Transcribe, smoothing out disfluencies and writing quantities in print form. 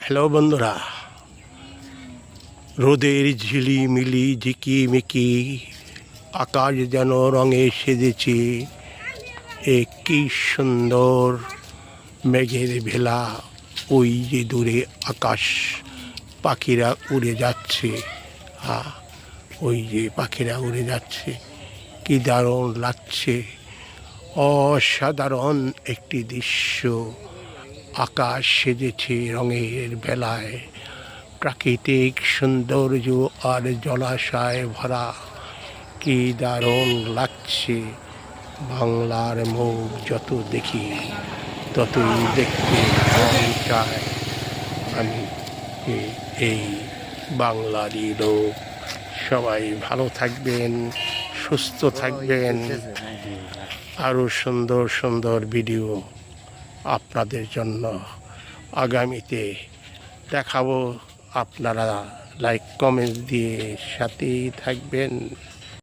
Hello বন্ধুরা, রোদের ঝিলিমিলি ঝিকিমিকি আকাশ যেন রঙে সেজেছে। কি সুন্দর মেঘের ভেলা, ওই যে দূরে আকাশ, পাখিরা উড়ে যাচ্ছে। ওই যে পাখিরা উড়ে যাচ্ছে, কি দারুণ লাগছে। অসাধারণ একটি দৃশ্য, আকাশ সেজেছে রঙের বেলায়, প্রাকৃতিক সৌন্দর্য আর জলাশয় ভরা, কি দারুণ লাগছে। বাংলার মুখ যত দেখি ততই দেখতে মন চায়। আমি এই বাংলারই লোক। সবাই ভালো থাকবেন, সুস্থ থাকবেন। আরও সুন্দর সুন্দর ভিডিও আপনাদের জন্য আগামীতে দেখাবো। আপনারা লাইক কমেন্ট দিয়ে সাথেই থাকবেন।